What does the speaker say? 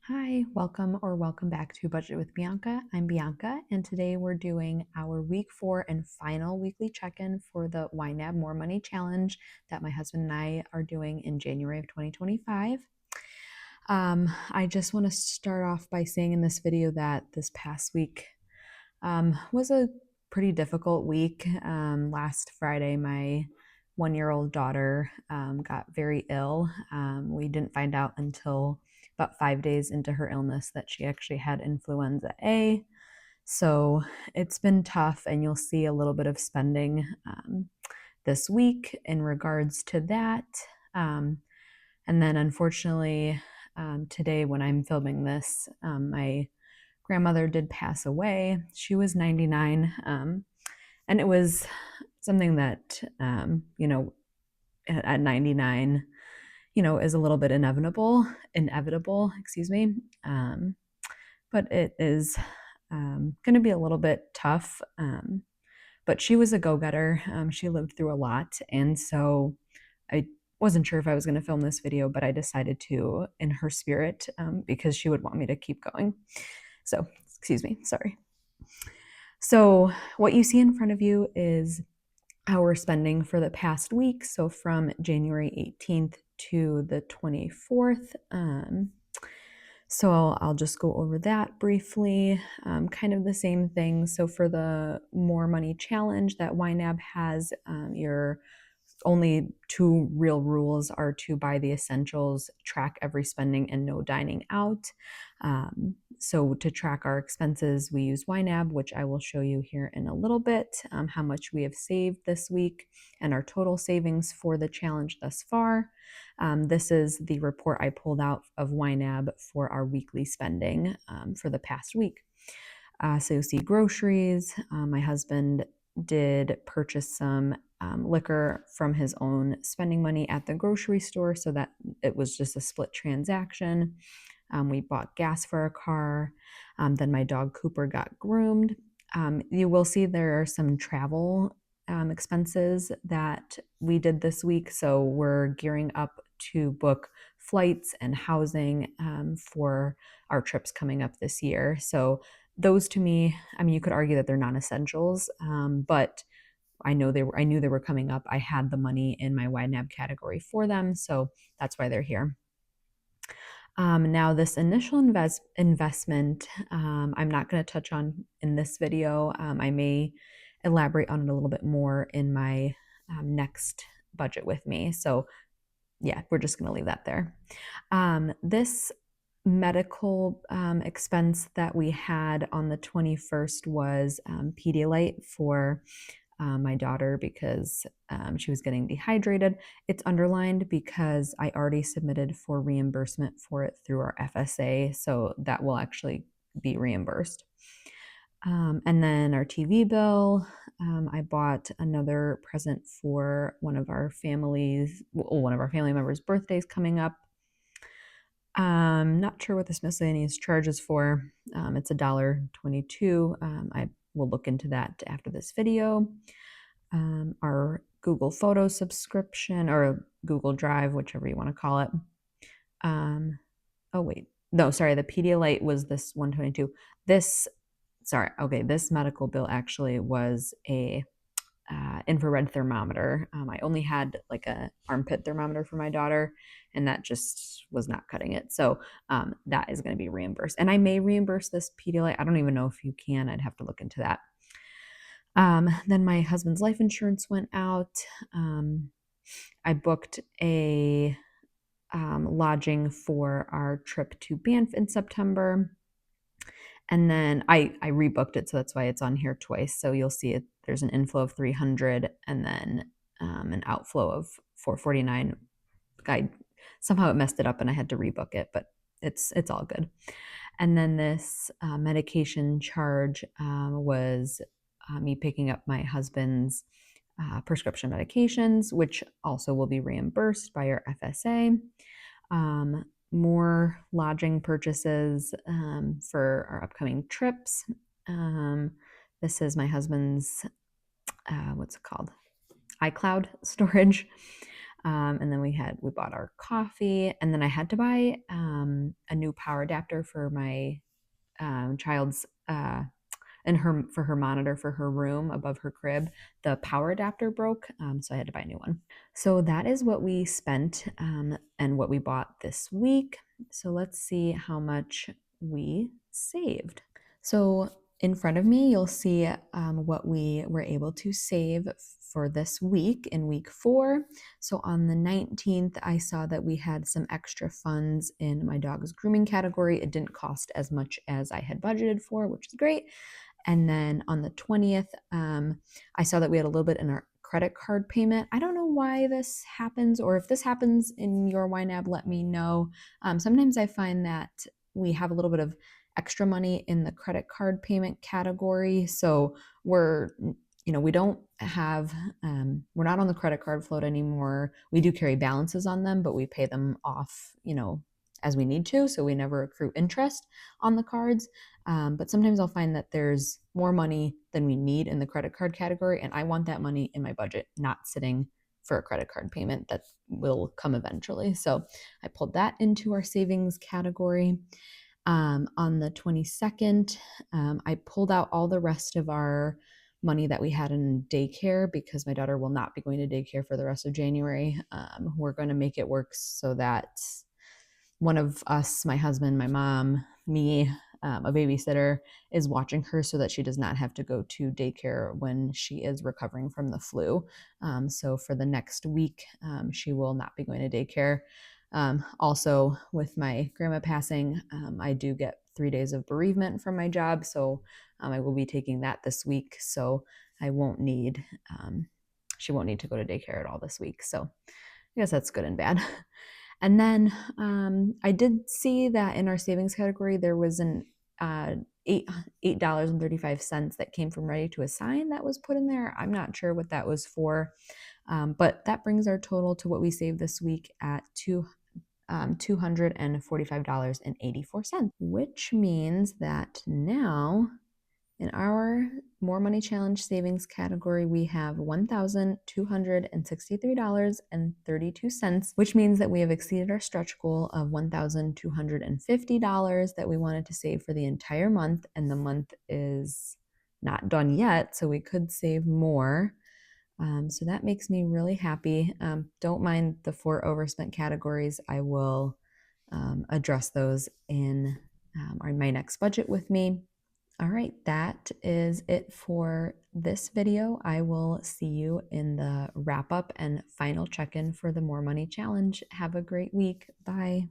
Hi, welcome back to Budget with Bianca. I'm Bianca, and today we're doing our week 4 and final weekly check-in for the YNAB More Money Challenge that my husband and I are doing in January of 2025. I just want to start off by saying in this video that this past week was a pretty difficult week. Last Friday, my 1-year-old daughter got very ill. We didn't find out until about 5 days into her illness that she actually had influenza A. So it's been tough, and you'll see a little bit of spending this week in regards to that. And then unfortunately, today when I'm filming this, my grandmother did pass away. She was 99, and it was something that, at 99, is a little bit inevitable, excuse me. But it is going to be a little bit tough. But she was a go-getter. She lived through a lot. And so I wasn't sure if I was going to film this video, but I decided to in her spirit because she would want me to keep going. So, excuse me, sorry. So what you see in front of you is our spending for the past week. So from January 18th to the 24th. So I'll just go over that briefly, kind of the same thing. So for the More Money Challenge that YNAB has, your only two real rules are to buy the essentials, track every spending, and no dining out. So to track our expenses, we use YNAB, which I will show you here in a little bit, how much we have saved this week and our total savings for the challenge thus far. This is the report I pulled out of YNAB for our weekly spending for the past week. So you'll see groceries. My husband did purchase some liquor from his own spending money at the grocery store, so that it was just a split transaction. We bought gas for our car. Then my dog Cooper got groomed. You will see there are some travel expenses that we did this week. So we're gearing up to book flights and housing for our trips coming up this year. So those to me, I mean, you could argue that they're non-essentials, but I knew they were coming up. I had the money in my YNAB category for them, so that's why they're here. Now this initial investment, I'm not going to touch on in this video. I may elaborate on it a little bit more in my next budget with me. So yeah, we're just going to leave that there. This medical expense that we had on the 21st was Pedialyte for my daughter because she was getting dehydrated. It's underlined because I already submitted for reimbursement for it through our FSA, so that will actually be reimbursed. And then our TV bill, I bought another present for one of our family members' birthdays coming up. Not sure what this miscellaneous charge is for. It's $1.22. I will look into that after this video. Our Google Photo subscription or Google Drive, whichever you want to call it. Oh wait, no, sorry, the Pedialyte was this 122. This medical bill actually was a infrared thermometer. I only had like a armpit thermometer for my daughter, and that just was not cutting it. So that is going to be reimbursed, and I may reimburse this Pedialyte. I don't even know if you can. I'd have to look into that. Then my husband's life insurance went out. I booked a lodging for our trip to Banff in September. And then I rebooked it, so that's why it's on here twice. So you'll see it. There's an inflow of 300 and then an outflow of 449. Somehow it messed it up and I had to rebook it, but it's all good. And then this medication charge was me picking up my husband's prescription medications, which also will be reimbursed by our FSA. More lodging purchases for our upcoming trips. This is my husband's, what's it called? iCloud storage. And then we bought our coffee, and then I had to buy a new power adapter for my child's for her monitor for her room above her crib. The power adapter broke, so I had to buy a new one. So that is what we spent and what we bought this week. So let's see how much we saved. So in front of me, you'll see what we were able to save for this week in week 4. So on the 19th, I saw that we had some extra funds in my dog's grooming category. It didn't cost as much as I had budgeted for, which is great. And then on the 20th, I saw that we had a little bit in our credit card payment. I don't know why this happens, or if this happens in your YNAB, let me know. Sometimes I find that we have a little bit of extra money in the credit card payment category. So we don't have, we're not on the credit card float anymore. We do carry balances on them, but we pay them off, as we need to. So we never accrue interest on the cards. But sometimes I'll find that there's more money than we need in the credit card category, and I want that money in my budget, not sitting for a credit card payment that will come eventually. So I pulled that into our savings category. On the 22nd, I pulled out all the rest of our money that we had in daycare because my daughter will not be going to daycare for the rest of January. We're going to make it work so that one of us, my husband, my mom, me, a babysitter, is watching her so that she does not have to go to daycare when she is recovering from the flu. So for the next week, she will not be going to daycare. Also, with my grandma passing, I do get 3 days of bereavement from my job. So I will be taking that this week. So she won't need to go to daycare at all this week. So I guess that's good and bad. And then I did see that in our savings category, there was an $8.35 that came from Ready to Assign that was put in there. I'm not sure what that was for, but that brings our total to what we saved this week at $245.84, which means that now in our More Money Challenge savings category, we have $1,263.32, which means that we have exceeded our stretch goal of $1,250 that we wanted to save for the entire month. And the month is not done yet, so we could save more. So that makes me really happy. Don't mind the 4 overspent categories. I will address those in my next budget with me. All right, that is it for this video. I will see you in the wrap up and final check-in for the More Money Challenge. Have a great week. Bye.